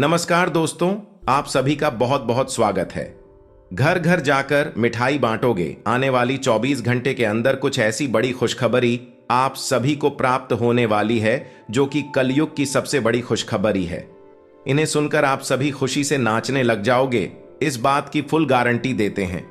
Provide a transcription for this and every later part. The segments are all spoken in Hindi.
नमस्कार दोस्तों, आप सभी का बहुत बहुत स्वागत है। घर घर जाकर मिठाई बांटोगे, आने वाली 24 घंटे के अंदर कुछ ऐसी बड़ी खुशखबरी आप सभी को प्राप्त होने वाली है जो कि कलयुग की सबसे बड़ी खुशखबरी है। इन्हें सुनकर आप सभी खुशी से नाचने लग जाओगे, इस बात की फुल गारंटी देते हैं।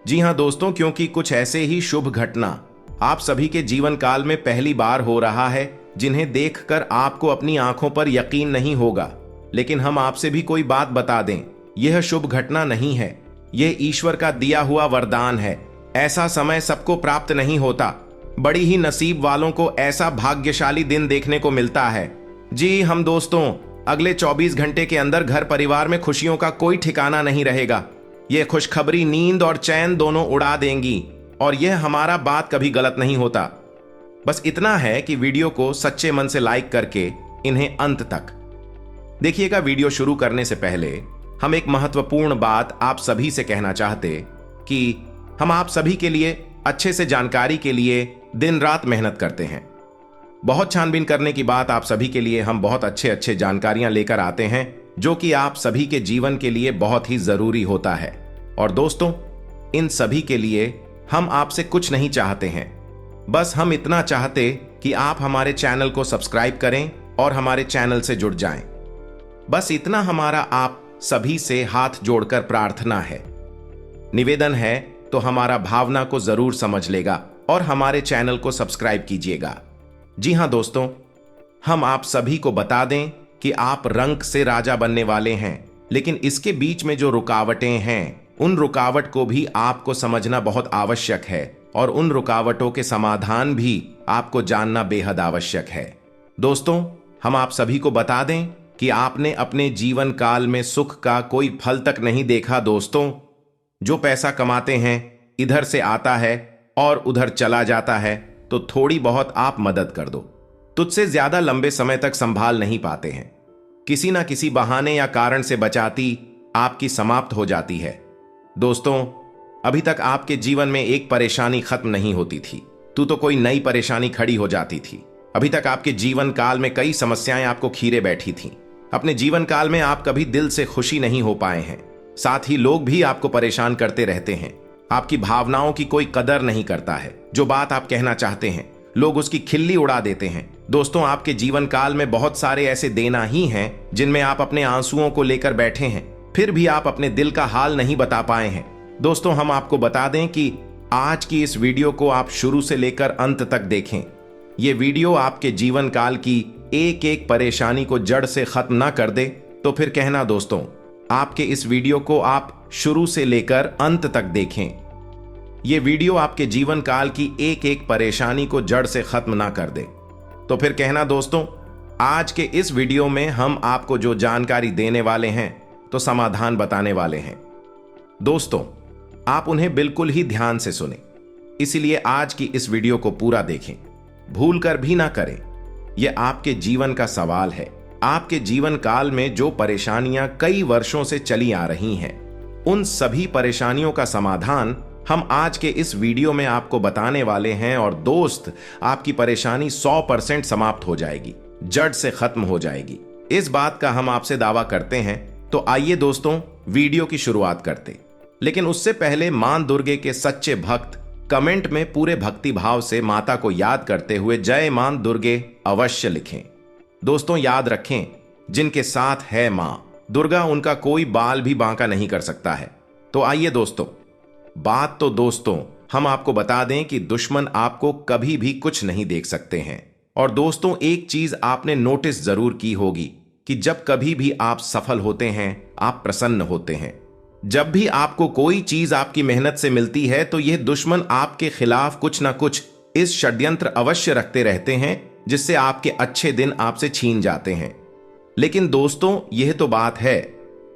जी हां दोस्तों, क्योंकि कुछ ऐसे ही शुभ घटना आप सभी के जीवन काल में पहली बार हो रहा है जिन्हें देखकर आपको अपनी आंखों पर यकीन नहीं होगा। लेकिन हम आपसे भी कोई बात बता दें, यह शुभ घटना नहीं है, यह ईश्वर का दिया हुआ वरदान है। ऐसा समय सबको प्राप्त नहीं होता, बड़ी ही नसीब वालों को ऐसा भाग्यशाली दिन देखने को मिलता है। जी हम दोस्तों, अगले 24 घंटे के अंदर घर परिवार में खुशियों का कोई ठिकाना नहीं रहेगा। यह खुशखबरी नींद और चैन दोनों उड़ा देंगी और यह हमारा बात कभी गलत नहीं होता। बस इतना है कि वीडियो को सच्चे मन से लाइक करके इन्हें अंत तक देखिएगा। वीडियो शुरू करने से पहले हम एक महत्वपूर्ण बात आप सभी से कहना चाहते कि हम आप सभी के लिए अच्छे से जानकारी के लिए दिन रात मेहनत करते हैं। बहुत छानबीन करने की बात आप सभी के लिए हम बहुत अच्छे जानकारियां लेकर आते हैं जो कि आप सभी के जीवन के लिए बहुत ही जरूरी होता है। और दोस्तों, इन सभी के लिए हम आपसे कुछ नहीं चाहते हैं, बस हम इतना चाहते कि आप हमारे चैनल को सब्सक्राइब करें और हमारे चैनल से जुड़ जाएं। बस इतना हमारा आप सभी से हाथ जोड़कर प्रार्थना है, निवेदन है, तो हमारा भावना को जरूर समझ लेगा और हमारे चैनल को सब्सक्राइब कीजिएगा। जी हां दोस्तों, हम आप सभी को बता दें कि आप रंक से राजा बनने वाले हैं, लेकिन इसके बीच में जो रुकावटें हैं, उन रुकावट को भी आपको समझना बहुत आवश्यक है और उन रुकावटों के समाधान भी आपको जानना बेहद आवश्यक है। दोस्तों, हम आप सभी को बता दें कि आपने अपने जीवन काल में सुख का कोई फल तक नहीं देखा। दोस्तों, जो पैसा कमाते हैं इधर से आता है और उधर चला जाता है, तो थोड़ी बहुत आप मदद कर दो, तुझसे ज्यादा लंबे समय तक संभाल नहीं पाते हैं। किसी ना किसी बहाने या कारण से बचाती आपकी समाप्त हो जाती है। दोस्तों, अभी तक आपके जीवन में एक परेशानी खत्म नहीं होती थी, तो कोई नई परेशानी खड़ी हो जाती थी। अभी तक आपके जीवन काल में कई समस्याएं आपको खीरे बैठी थीं। अपने जीवन काल में आप कभी दिल से खुशी नहीं हो पाए हैं, साथ ही लोग भी आपको परेशान करते रहते हैं। आपकी भावनाओं की कोई कदर नहीं करता है। जो बात आप कहना चाहते हैं, लोग उसकी खिल्ली उड़ा देते हैं। दोस्तों, आपके जीवन काल में बहुत सारे ऐसे देना ही हैं जिनमें आप अपने आंसुओं को लेकर बैठे हैं, फिर भी आप अपने दिल का हाल नहीं बता पाए हैं। दोस्तों, हम आपको बता दें कि आज की इस वीडियो को आप शुरू से लेकर अंत तक देखें। ये वीडियो आपके जीवन काल की एक एक परेशानी को जड़ से खत्म ना कर दे तो फिर कहना दोस्तों, आपके इस वीडियो को आप शुरू से लेकर अंत तक देखें। ये वीडियो आपके जीवन काल की एक एक परेशानी को जड़ से खत्म ना कर दे तो फिर कहना दोस्तों, आज के इस वीडियो में हम आपको जो जानकारी देने वाले हैं तो समाधान बताने वाले हैं। दोस्तों, आप उन्हें बिल्कुल ही ध्यान से सुने, इसीलिए आज की इस वीडियो को पूरा देखें, भूल कर भी ना करें। यह आपके जीवन का सवाल है। आपके जीवन काल में जो परेशानियां कई वर्षों से चली आ रही हैं, उन सभी परेशानियों का समाधान हम आज के इस वीडियो में आपको बताने वाले हैं। और दोस्त, आपकी परेशानी 100% समाप्त हो जाएगी, जड़ से खत्म हो जाएगी, इस बात का हम आपसे दावा करते हैं। तो आइए दोस्तों, वीडियो की शुरुआत करते। लेकिन उससे पहले मां दुर्गे के सच्चे भक्त कमेंट में पूरे भक्ति भाव से माता को याद करते हुए जय मां दुर्गे अवश्य लिखें। दोस्तों, याद रखें, जिनके साथ है मां दुर्गा, उनका कोई बाल भी बांका नहीं कर सकता है। तो आइए दोस्तों, बात तो दोस्तों हम आपको बता दें कि दुश्मन आपको कभी भी कुछ नहीं देख सकते हैं। और दोस्तों, एक चीज आपने नोटिस जरूर की होगी कि जब कभी भी आप सफल होते हैं, आप प्रसन्न होते हैं। जब भी आपको कोई चीज आपकी मेहनत से मिलती है, तो यह दुश्मन आपके खिलाफ कुछ ना कुछ इस षड्यंत्र अवश्य रखते रहते हैं जिससे आपके अच्छे दिन आपसे छीन जाते हैं। लेकिन दोस्तों, यह तो बात है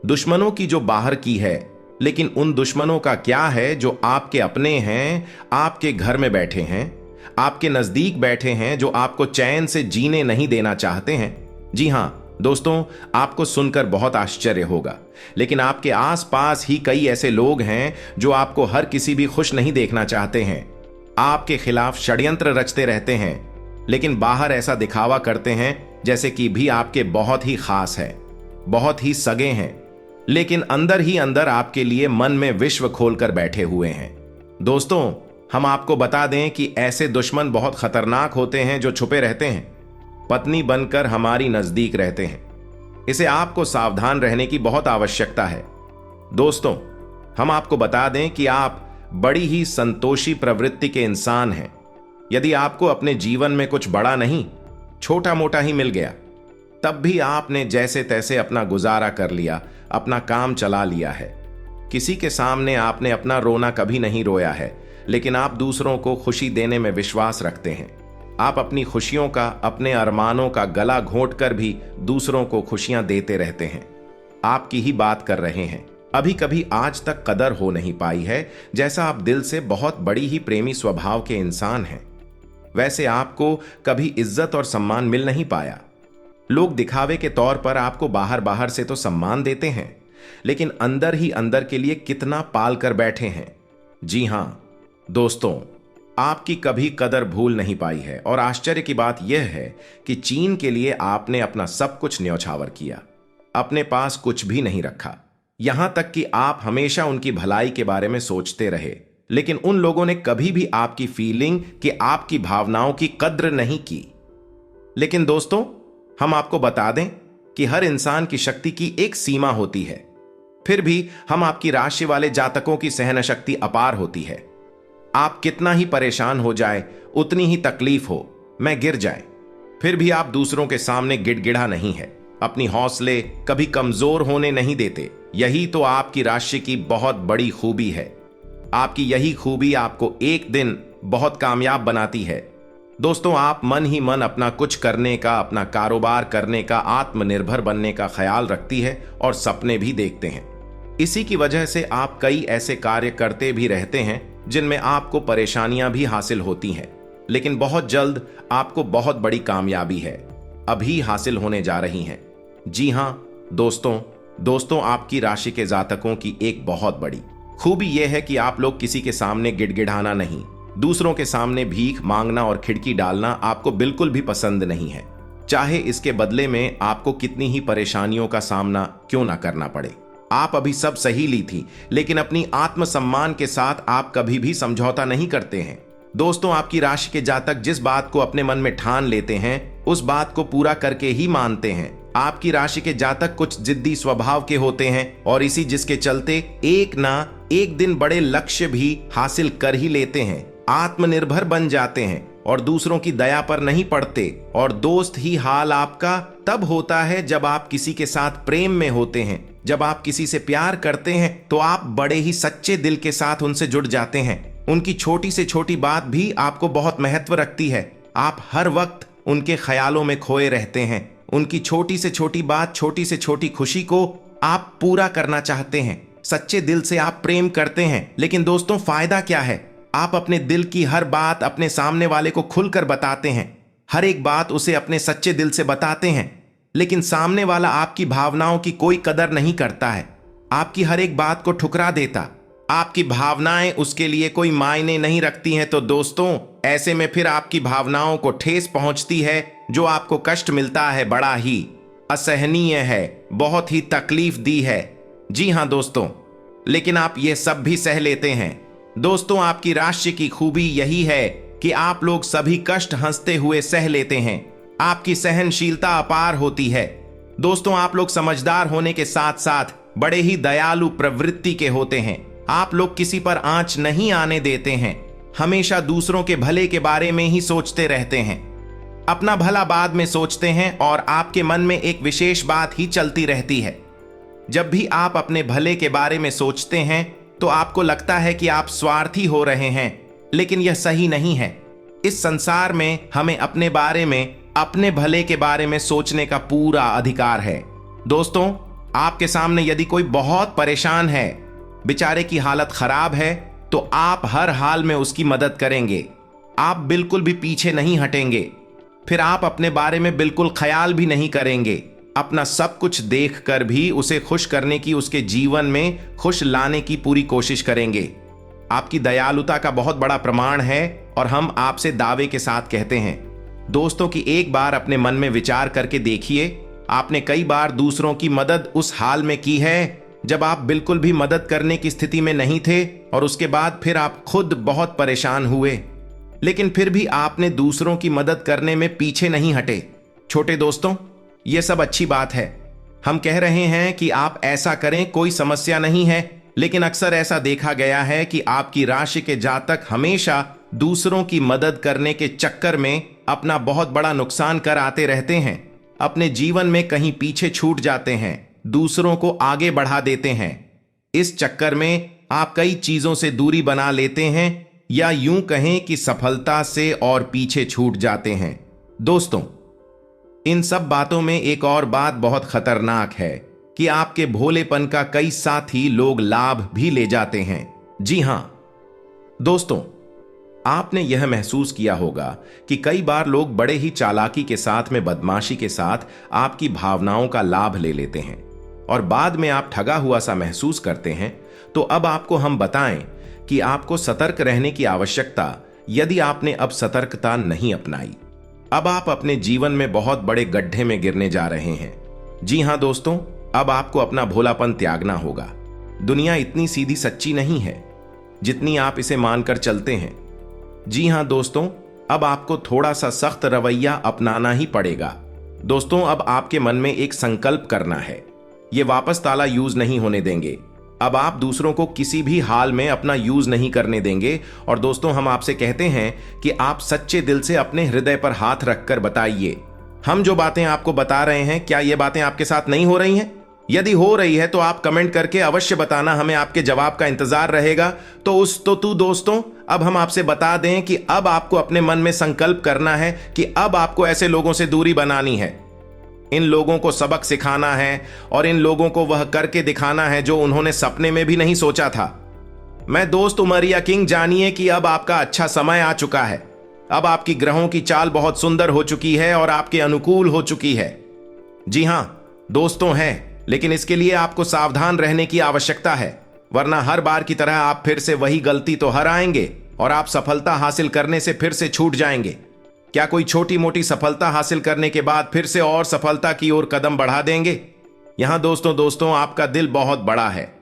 दुश्मनों की जो बाहर की है, लेकिन उन दुश्मनों का क्या है जो आपके अपने हैं, आपके घर में बैठे हैं, आपके नजदीक बैठे हैं, जो आपको चैन से जीने नहीं देना चाहते हैं। जी हां दोस्तों, आपको सुनकर बहुत आश्चर्य होगा, लेकिन आपके आसपास ही कई ऐसे लोग हैं जो आपको हर किसी भी खुश नहीं देखना चाहते हैं, आपके खिलाफ षड्यंत्र रचते रहते हैं, लेकिन बाहर ऐसा दिखावा करते हैं जैसे कि भी आपके बहुत ही खास है। बहुत ही सगे हैं, लेकिन अंदर ही अंदर आपके लिए मन में विश्व खोलकर बैठे हुए हैं। दोस्तों, हम आपको बता दें कि ऐसे दुश्मन बहुत खतरनाक होते हैं जो छुपे रहते हैं, पत्नी बनकर हमारी नजदीक रहते हैं। इसे आपको सावधान रहने की बहुत आवश्यकता है। दोस्तों, हम आपको बता दें कि आप बड़ी ही संतोषी प्रवृत्ति के इंसान हैं। यदि आपको अपने जीवन में कुछ बड़ा नहीं, छोटा मोटा ही मिल गया, तब भी आपने जैसे तैसे अपना गुजारा कर लिया, अपना काम चला लिया है। किसी के सामने आपने अपना रोना कभी नहीं रोया है, लेकिन आप दूसरों को खुशी देने में विश्वास रखते हैं। आप अपनी खुशियों का, अपने अरमानों का गला घोंट कर भी दूसरों को खुशियां देते रहते हैं। आपकी ही बात कर रहे हैं। अभी कभी आज तक कदर हो नहीं पाई है, जैसा आप दिल से बहुत बड़ी ही प्रेमी स्वभाव के इंसान हैं, वैसे आपको कभी इज्जत और सम्मान मिल नहीं पाया। लोग दिखावे के तौर पर आपको बाहर बाहर से तो सम्मान देते हैं, लेकिन अंदर ही अंदर के लिए कितना पाल कर बैठे हैं। जी हां दोस्तों, आपकी कभी कदर भूल नहीं पाई है। और आश्चर्य की बात यह है कि चीन के लिए आपने अपना सब कुछ न्यौछावर किया, अपने पास कुछ भी नहीं रखा। यहां तक कि आप हमेशा उनकी भलाई के बारे में सोचते रहे, लेकिन उन लोगों ने कभी भी आपकी फीलिंग, कि आपकी भावनाओं की कद्र नहीं की। लेकिन दोस्तों, हम आपको बता दें कि हर इंसान की शक्ति की एक सीमा होती है। फिर भी हम आपकी राशि वाले जातकों की सहन शक्ति अपार होती है। आप कितना ही परेशान हो जाए, उतनी ही तकलीफ हो, मैं गिर जाए, फिर भी आप दूसरों के सामने गिड़गिड़ा नहीं है, अपनी हौसले कभी कमजोर होने नहीं देते। यही तो आपकी राशि की बहुत बड़ी खूबी है। आपकी यही खूबी आपको एक दिन बहुत कामयाब बनाती है। दोस्तों, आप मन ही मन अपना कुछ करने का, अपना कारोबार करने का, आत्मनिर्भर बनने का ख्याल रखती है और सपने भी देखते हैं। इसी की वजह से आप कई ऐसे कार्य करते भी रहते हैं जिनमें आपको परेशानियां भी हासिल होती हैं, लेकिन बहुत जल्द आपको बहुत बड़ी कामयाबी है अभी हासिल होने जा रही हैं। जी हां दोस्तों, आपकी राशि के जातकों की एक बहुत बड़ी खूबी यह है कि आप लोग किसी के सामने गिड़गिड़ाना नहीं, दूसरों के सामने भीख मांगना और खिड़की डालना आपको बिल्कुल भी पसंद नहीं है, चाहे इसके बदले में आपको कितनी ही परेशानियों का सामना क्यों ना करना पड़े। आप अभी सब सही ली थी, लेकिन अपनी आत्मसम्मान के साथ आप कभी भी समझौता नहीं करते हैं। दोस्तों, आपकी राशि के जातक जिस बात को अपने मन में ठान लेते हैं, उस बात को पूरा करके ही मानते हैं। आपकी राशि के जातक कुछ जिद्दी स्वभाव के होते हैं और इसी जिसके चलते एक ना एक दिन बड़े लक्ष्य भी हासिल कर ही लेते हैं, आत्मनिर्भर बन जाते हैं और दूसरों की दया पर नहीं पड़ते। और दोस्त ही हाल आपका तब होता है जब आप किसी के साथ प्रेम में होते हैं। जब आप किसी से प्यार करते हैं तो आप बड़े ही सच्चे दिल के साथ उनसे जुड़ जाते हैं। उनकी छोटी से छोटी बात भी आपको बहुत महत्व रखती है। आप हर वक्त उनके ख्यालों में खोए रहते हैं। उनकी छोटी से छोटी बात, छोटी से छोटी खुशी को आप पूरा करना चाहते हैं। सच्चे दिल से आप प्रेम करते हैं। लेकिन दोस्तों, फायदा क्या है? आप अपने दिल की हर बात अपने सामने वाले को खुलकर बताते हैं, हर एक बात उसे अपने सच्चे दिल से बताते हैं, लेकिन सामने वाला आपकी भावनाओं की कोई कदर नहीं करता है, आपकी हर एक बात को ठुकरा देता। आपकी भावनाएं उसके लिए कोई मायने नहीं रखती हैं। तो दोस्तों, ऐसे में फिर आपकी भावनाओं को ठेस पहुंचती है, जो आपको कष्ट मिलता है बड़ा ही असहनीय है, बहुत ही तकलीफ दी है। जी हां दोस्तों, लेकिन आप ये सब भी सह लेते हैं। दोस्तों, आपकी राशि की खूबी यही है कि आप लोग सभी कष्ट हंसते हुए सह लेते हैं। आपकी सहनशीलता अपार होती है। दोस्तों, आप लोग समझदार होने के साथ साथ बड़े ही दयालु प्रवृत्ति के होते हैं। आप लोग किसी पर आंच नहीं आने देते हैं, हमेशा दूसरों के भले के बारे में ही सोचते रहते हैं, अपना भला बाद में सोचते हैं और आपके मन में एक विशेष बात ही चलती रहती है। जब भी आप अपने भले के बारे में सोचते हैं तो आपको लगता है कि आप स्वार्थी हो रहे हैं, लेकिन यह सही नहीं है। इस संसार में हमें अपने बारे में, अपने भले के बारे में सोचने का पूरा अधिकार है। दोस्तों, आपके सामने यदि कोई बहुत परेशान है, बेचारे की हालत खराब है, तो आप हर हाल में उसकी मदद करेंगे। आप बिल्कुल भी पीछे नहीं हटेंगे। फिर आप अपने बारे में बिल्कुल ख्याल भी नहीं करेंगे। अपना सब कुछ देखकर भी उसे खुश करने की, उसके जीवन में खुश लाने की पूरी कोशिश करेंगे। आपकी दयालुता का बहुत बड़ा प्रमाण है और हम आपसे दावे के साथ कहते हैं। दोस्तों, की एक बार अपने मन में विचार करके देखिए, आपने कई बार दूसरों की मदद उस हाल में की है जब आप बिल्कुल भी मदद करने की स्थिति में नहीं थे और उसके बाद फिर आप खुद बहुत परेशान हुए, लेकिन फिर भी आपने दूसरों की मदद करने में पीछे नहीं हटे। छोटे दोस्तों, यह सब अच्छी बात है। हम कह रहे हैं कि आप ऐसा करें, कोई समस्या नहीं है, लेकिन अक्सर ऐसा देखा गया है कि आपकी राशि के जातक हमेशा दूसरों की मदद करने के चक्कर में अपना बहुत बड़ा नुकसान कर आते रहते हैं, अपने जीवन में कहीं पीछे छूट जाते हैं, दूसरों को आगे बढ़ा देते हैं। इस चक्कर में आप कई चीजों से दूरी बना लेते हैं या यूं कहें कि सफलता से और पीछे छूट जाते हैं। दोस्तों, इन सब बातों में एक और बात बहुत खतरनाक है कि आपके भोलेपन का कई साथी लोग लाभ भी ले जाते हैं। जी हां दोस्तों, आपने यह महसूस किया होगा कि कई बार लोग बड़े ही चालाकी के साथ में बदमाशी के साथ आपकी भावनाओं का लाभ ले लेते हैं और बाद में आप ठगा हुआ सा महसूस करते हैं। तो अब आपको हम बताएं कि आपको सतर्क रहने की आवश्यकता, यदि आपने अब सतर्कता नहीं अपनाई, अब आप अपने जीवन में बहुत बड़े गड्ढे में गिरने जा रहे हैं। जी हां दोस्तों, अब आपको अपना भोलापन त्यागना होगा। दुनिया इतनी सीधी सच्ची नहीं है जितनी आप इसे मानकर चलते हैं। जी हां दोस्तों, अब आपको थोड़ा सा सख्त रवैया अपनाना ही पड़ेगा। दोस्तों, अब आपके मन में एक संकल्प करना है, ये वापस ताला यूज नहीं होने देंगे। अब आप दूसरों को किसी भी हाल में अपना यूज नहीं करने देंगे। और दोस्तों, हम आपसे कहते हैं कि आप सच्चे दिल से अपने हृदय पर हाथ रखकर बताइए, हम जो बातें आपको बता रहे हैं, क्या ये बातें आपके साथ नहीं हो रही हैं? यदि हो रही है तो आप कमेंट करके अवश्य बताना, हमें आपके जवाब का इंतजार रहेगा। तो दोस्तों, अब हम आपसे बता दें कि अब आपको अपने मन में संकल्प करना है कि अब आपको ऐसे लोगों से दूरी बनानी है। इन लोगों को सबक सिखाना है और इन लोगों को वह करके दिखाना है जो उन्होंने सपने में भी नहीं सोचा था। मैं दोस्त उमरिया किंग, जानिए कि अब आपका अच्छा समय आ चुका है। अब आपकी ग्रहों की चाल बहुत सुंदर हो चुकी है और आपके अनुकूल हो चुकी है। जी हां दोस्तों, है, लेकिन इसके लिए आपको सावधान रहने की आवश्यकता है, वरना हर बार की तरह आप फिर से वही गलती तो हर आएंगे और आप सफलता हासिल करने से फिर से छूट जाएंगे। क्या कोई छोटी मोटी सफलता हासिल करने के बाद फिर से और सफलता की ओर कदम बढ़ा देंगे? यहां दोस्तों, आपका दिल बहुत बड़ा है।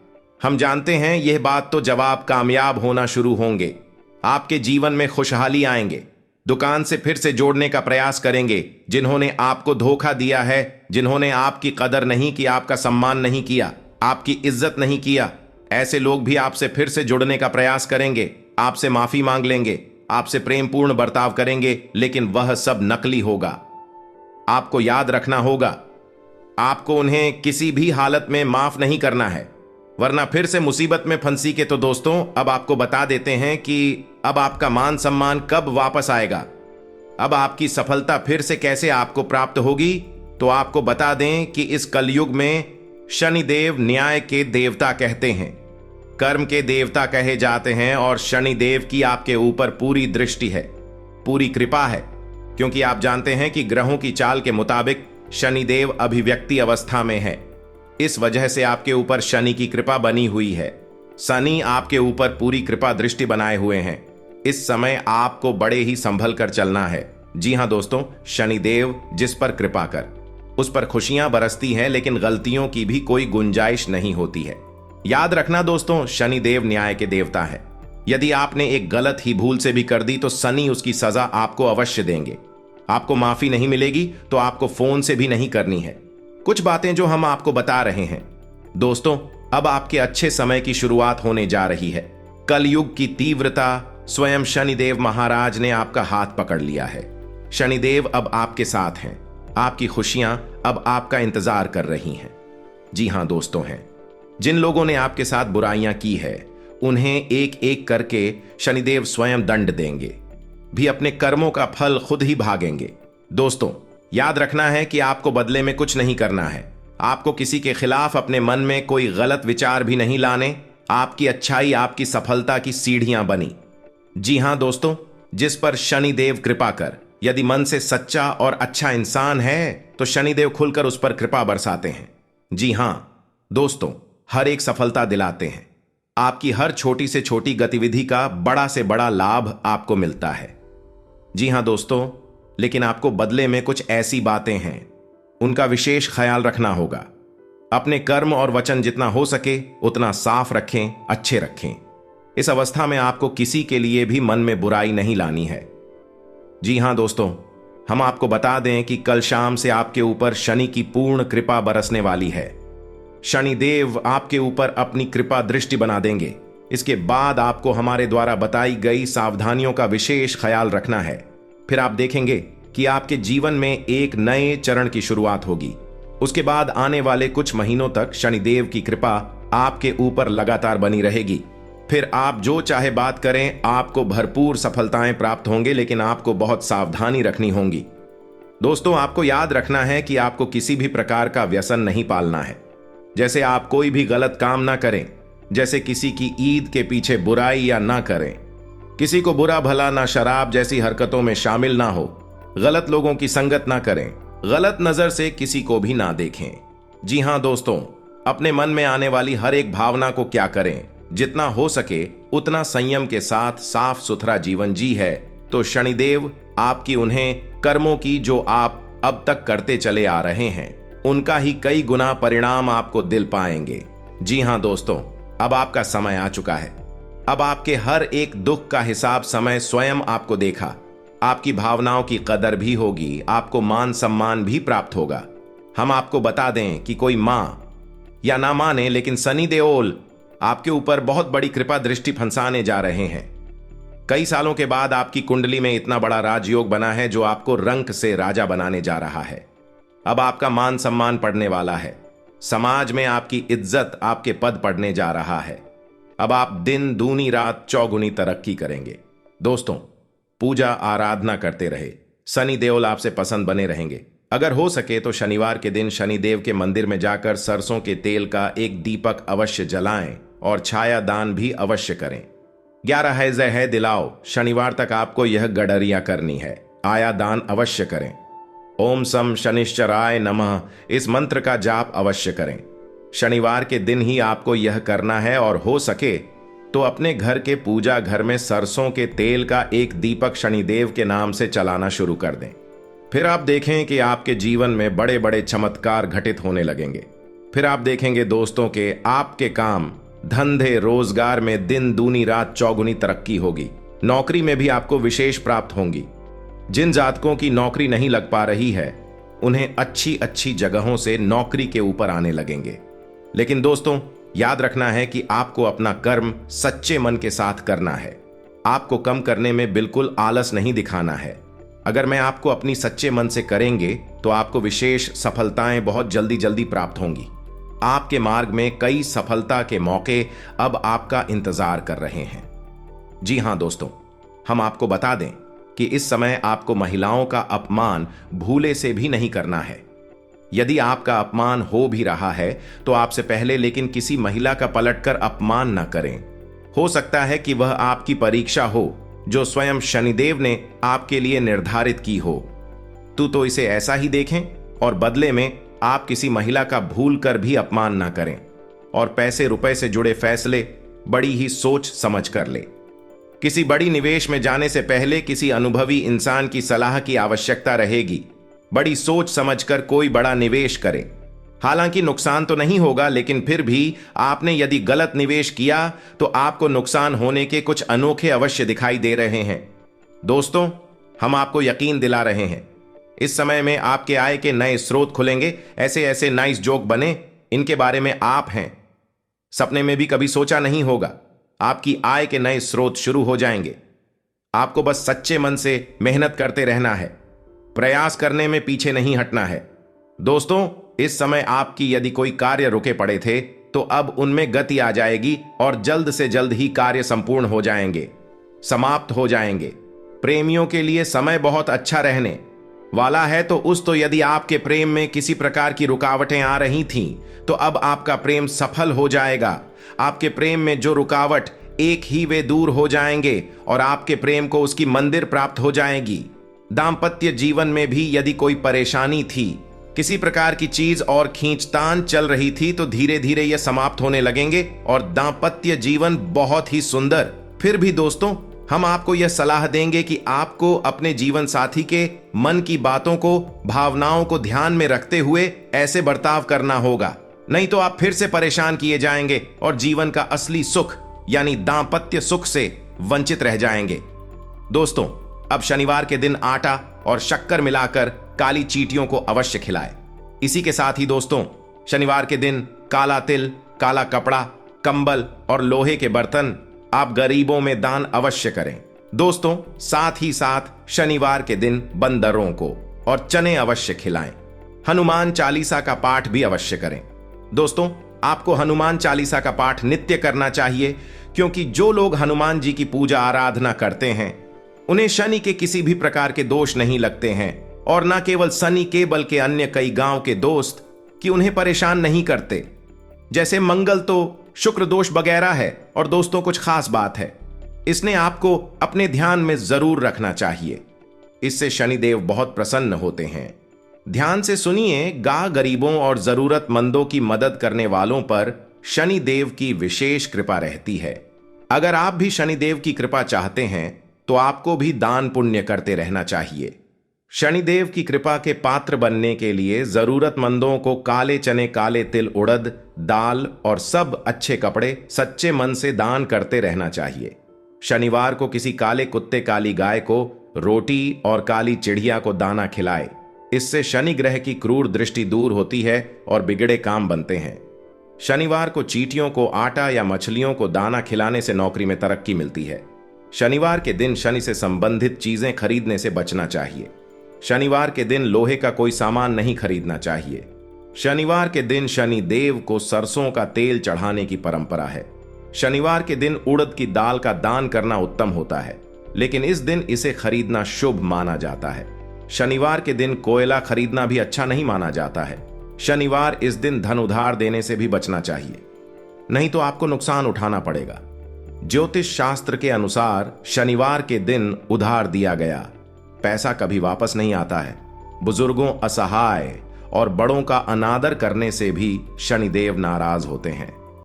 हम जानते हैं यह बात, तो जब आप कामयाब होना शुरू होंगे, आपके जीवन में खुशहाली आएंगे, दुकान से फिर से जोड़ने का प्रयास करेंगे। जिन्होंने आपको धोखा दिया है, जिन्होंने आपकी कदर नहीं की, आपका सम्मान नहीं किया, आपकी इज्जत नहीं किया, ऐसे लोग भी आपसे फिर से जुड़ने का प्रयास करेंगे, आपसे माफी मांग लेंगे, आपसे प्रेमपूर्ण बर्ताव करेंगे, लेकिन वह सब नकली होगा। आपको याद रखना होगा, आपको उन्हें किसी भी हालत में माफ नहीं करना है, वरना फिर से मुसीबत में फंसी के। तो दोस्तों, अब आपको बता देते हैं कि अब आपका मान सम्मान कब वापस आएगा, अब आपकी सफलता फिर से कैसे आपको प्राप्त होगी। तो आपको बता दें कि इस कलयुग में शनिदेव न्याय के देवता कहते हैं, कर्म के देवता कहे जाते हैं और शनिदेव की आपके ऊपर पूरी दृष्टि है, पूरी कृपा है, क्योंकि आप जानते हैं कि ग्रहों की चाल के मुताबिक शनिदेव अभिव्यक्ति अवस्था में है। इस वजह से आपके ऊपर शनि की कृपा बनी हुई है। शनि आपके ऊपर पूरी कृपा दृष्टि बनाए हुए हैं। इस समय आपको बड़े ही संभल कर चलना है। जी हां दोस्तों, शनिदेव जिस पर कृपा कर, उस पर खुशियां बरसती हैं, लेकिन गलतियों की भी कोई गुंजाइश नहीं होती है। याद रखना दोस्तों, शनिदेव न्याय के देवता है। यदि आपने एक गलत ही भूल से भी कर दी तो शनि उसकी सजा आपको अवश्य देंगे। आपको माफी नहीं मिलेगी तो आपको फोन से भी नहीं करनी है। कुछ बातें जो हम आपको बता रहे हैं दोस्तों, अब आपके अच्छे समय की शुरुआत होने जा रही है। कलयुग की तीव्रता, स्वयं शनिदेव महाराज ने आपका हाथ पकड़ लिया है। शनिदेव अब आपके साथ हैं, आपकी खुशियां अब आपका इंतजार कर रही हैं। जी हां दोस्तों, हैं जिन लोगों ने आपके साथ बुराइयां की है, उन्हें एक एक करके शनिदेव स्वयं दंड देंगे, भी अपने कर्मों का फल खुद ही भागेंगे। दोस्तों, याद रखना है कि आपको बदले में कुछ नहीं करना है। आपको किसी के खिलाफ अपने मन में कोई गलत विचार भी नहीं लाने। आपकी अच्छाई आपकी सफलता की सीढ़ियां बनी। जी हां दोस्तों, जिस पर शनिदेव कृपा कर, यदि मन से सच्चा और अच्छा इंसान है तो शनिदेव खुलकर उस पर कृपा बरसाते हैं। जी हां दोस्तों, हर एक सफलता दिलाते हैं। आपकी हर छोटी से छोटी गतिविधि का बड़ा से बड़ा लाभ आपको मिलता है। जी हां दोस्तों, लेकिन आपको बदले में कुछ ऐसी बातें हैं उनका विशेष ख्याल रखना होगा। अपने कर्म और वचन जितना हो सके उतना साफ रखें, अच्छे रखें। इस अवस्था में आपको किसी के लिए भी मन में बुराई नहीं लानी है। जी हां दोस्तों, हम आपको बता दें कि कल शाम से आपके ऊपर शनि की पूर्ण कृपा बरसने वाली है। शनिदेव आपके ऊपर अपनी कृपा दृष्टि बना देंगे। इसके बाद आपको हमारे द्वारा बताई गई सावधानियों का विशेष ख्याल रखना है। फिर आप देखेंगे कि आपके जीवन में एक नए चरण की शुरुआत होगी। उसके बाद आने वाले कुछ महीनों तक शनिदेव की कृपा आपके ऊपर लगातार बनी रहेगी। फिर आप जो चाहे बात करें, आपको भरपूर सफलताएं प्राप्त होंगे, लेकिन आपको बहुत सावधानी रखनी होगी। दोस्तों, आपको याद रखना है कि आपको किसी भी प्रकार का व्यसन नहीं पालना है। जैसे आप कोई भी गलत काम ना करें, जैसे किसी की ईद के पीछे बुराई या ना करें, किसी को बुरा भला ना शराब जैसी हरकतों में शामिल ना हो, गलत लोगों की संगत ना करें, गलत नजर से किसी को भी ना देखें। जी हां दोस्तों, अपने मन में आने वाली हर एक भावना को क्या करें, जितना हो सके उतना संयम के साथ साफ सुथरा जीवन जी है तो शनिदेव आपकी उन्हें कर्मों की जो आप अब तक करते चले आ रहे हैं उनका ही कई गुना परिणाम आपको दिल पाएंगे। जी हां दोस्तों, अब आपका समय आ चुका है। अब आपके हर एक दुख का हिसाब समय स्वयं आपको देखा। आपकी भावनाओं की कदर भी होगी, आपको मान सम्मान भी प्राप्त होगा। हम आपको बता दें कि कोई मां या ना माने, लेकिन सनी देओल आपके ऊपर बहुत बड़ी कृपा दृष्टि फंसाने जा रहे हैं। कई सालों के बाद आपकी कुंडली में इतना बड़ा राजयोग बना है जो आपको रंक से राजा बनाने जा रहा है। अब आपका मान सम्मान पड़ने वाला है। समाज में आपकी इज्जत, आपके पद पड़ने जा रहा है। अब आप दिन दूनी रात चौगुनी तरक्की करेंगे। दोस्तों, पूजा आराधना करते रहे, सनी देओल आपसे पसंद बने रहेंगे। अगर हो सके तो शनिवार के दिन शनिदेव के मंदिर में जाकर सरसों के तेल का एक दीपक अवश्य जलाएं और छाया दान भी अवश्य करें। 11 है जय है दिलाओ, शनिवार तक आपको यह गडरिया करनी है। आया दान अवश्य करें। ओम सम शनिश्चराय नमः इस मंत्र का जाप अवश्य करें। शनिवार के दिन ही आपको यह करना है और हो सके तो अपने घर के पूजा घर में सरसों के तेल का एक दीपक शनिदेव के नाम से चलाना शुरू कर दें। फिर आप देखें कि आपके जीवन में बड़े बड़े चमत्कार घटित होने लगेंगे। फिर आप देखेंगे दोस्तों के आपके काम धंधे रोजगार में दिन दूनी रात चौगुनी तरक्की होगी। नौकरी में भी आपको विशेष प्राप्त होंगी। जिन जातकों की नौकरी नहीं लग पा रही है उन्हें अच्छी अच्छी जगहों से नौकरी के ऊपर आने लगेंगे। लेकिन दोस्तों, याद रखना है कि आपको अपना कर्म सच्चे मन के साथ करना है। आपको कम करने में बिल्कुल आलस नहीं दिखाना है। अगर मैं आपको अपनी सच्चे मन से करेंगे तो आपको विशेष सफलताएं बहुत जल्दी जल्दी प्राप्त होंगी। आपके मार्ग में कई सफलता के मौके अब आपका इंतजार कर रहे हैं। जी हां दोस्तों, हम आपको बता दें कि इस समय आपको महिलाओं का अपमान भूले से भी नहीं करना है। यदि आपका अपमान हो भी रहा है तो आपसे पहले लेकिन किसी महिला का पलटकर अपमान न करें। हो सकता है कि वह आपकी परीक्षा हो जो स्वयं शनिदेव ने आपके लिए निर्धारित की हो। तो इसे ऐसा ही देखें और बदले में आप किसी महिला का भूल कर भी अपमान ना करें और पैसे रुपए से जुड़े फैसले बड़ी ही सोच समझ कर ले। किसी बड़ी निवेश में जाने से पहले किसी अनुभवी इंसान की सलाह की आवश्यकता रहेगी। बड़ी सोच समझकर कोई बड़ा निवेश करें। हालांकि नुकसान तो नहीं होगा, लेकिन फिर भी आपने यदि गलत निवेश किया तो आपको नुकसान होने के कुछ अनोखे अवश्य दिखाई दे रहे हैं। दोस्तों, हम आपको यकीन दिला रहे हैं इस समय में आपके आय के नए स्रोत खुलेंगे। ऐसे ऐसे नाइस जोक बने, इनके बारे में आप हैं सपने में भी कभी सोचा नहीं होगा। आपकी आय के नए स्रोत शुरू हो जाएंगे। आपको बस सच्चे मन से मेहनत करते रहना है, प्रयास करने में पीछे नहीं हटना है। दोस्तों, इस समय आपकी यदि कोई कार्य रुके पड़े थे तो अब उनमें गति आ जाएगी और जल्द से जल्द ही कार्य संपूर्ण हो जाएंगे, समाप्त हो जाएंगे। प्रेमियों के लिए समय बहुत अच्छा रहने वाला है। तो यदि आपके प्रेम में किसी प्रकार की रुकावटें आ रही थीं तो अब आपका प्रेम सफल हो जाएगा। आपके प्रेम में जो रुकावट एक ही वे दूर हो जाएंगे और आपके प्रेम को उसकी मंदिर प्राप्त हो जाएगी। दाम्पत्य जीवन में भी यदि कोई परेशानी थी, किसी प्रकार की चीज और खींचतान चल रही थी तो धीरे धीरे यह समाप्त होने लगेंगे और दाम्पत्य जीवन बहुत ही सुंदर। फिर भी दोस्तों, हम आपको यह सलाह देंगे कि आपको अपने जीवन साथी के मन की बातों को, भावनाओं को ध्यान में रखते हुए ऐसे बर्ताव करना होगा, नहीं तो आप फिर से परेशान किए जाएंगे और जीवन का असली सुख यानी दांपत्य सुख से वंचित रह जाएंगे। दोस्तों, अब शनिवार के दिन आटा और शक्कर मिलाकर काली चींटियों को अवश्य खिलाएं। इसी के साथ ही दोस्तों, शनिवार के दिन काला तिल, काला कपड़ा, कंबल और लोहे के बर्तन आप गरीबों में दान अवश्य करें। दोस्तों, साथ ही साथ शनिवार के दिन बंदरों को और चने अवश्य खिलाएं। हनुमान चालीसा का पाठ भी अवश्य करें। दोस्तों, आपको हनुमान चालीसा का पाठ नित्य करना चाहिए, क्योंकि जो लोग हनुमान जी की पूजा आराधना करते हैं उन्हें शनि के किसी भी प्रकार के दोष नहीं लगते हैं, और न केवल शनि के बल्कि अन्य कई गांव के दोस्त कि उन्हें परेशान नहीं करते। जैसे मंगल तो शुक्र दोष वगैरह है, और दोस्तों कुछ खास बात है, इसने आपको अपने ध्यान में जरूर रखना चाहिए। इससे शनिदेव बहुत प्रसन्न होते हैं। ध्यान से सुनिए, गरीबों और जरूरतमंदों की मदद करने वालों पर शनिदेव की विशेष कृपा रहती है। अगर आप भी शनिदेव की कृपा चाहते हैं तो आपको भी दान पुण्य करते रहना चाहिए। शनिदेव की कृपा के पात्र बनने के लिए जरूरतमंदों को काले चने, काले तिल, उड़द दाल और सब अच्छे कपड़े सच्चे मन से दान करते रहना चाहिए। शनिवार को किसी काले कुत्ते, काली गाय को रोटी और काली चिड़िया को दाना खिलाए। इससे शनि ग्रह की क्रूर दृष्टि दूर होती है और बिगड़े काम बनते हैं। शनिवार को चींटियों को आटा या मछलियों को दाना खिलाने से नौकरी में तरक्की मिलती है। शनिवार के दिन शनि से संबंधित चीजें खरीदने से बचना चाहिए। शनिवार के दिन लोहे का कोई सामान नहीं खरीदना चाहिए। शनिवार के दिन शनि देव को सरसों का तेल चढ़ाने की परंपरा है। शनिवार के दिन उड़द की दाल का दान करना उत्तम होता है, लेकिन इस दिन इसे खरीदना शुभ माना जाता है। शनिवार के दिन कोयला खरीदना भी अच्छा नहीं माना जाता है। शनिवार इस दिन धन उधार देने से भी बचना चाहिए, नहीं तो आपको नुकसान उठाना पड़ेगा। ज्योतिष शास्त्र के अनुसार शनिवार के दिन उधार दिया गया पैसा कभी वापस नहीं आता है। बुजुर्गों, असहाय और बड़ों का अनादर करने से भी शनिदेव नाराज होते हैं।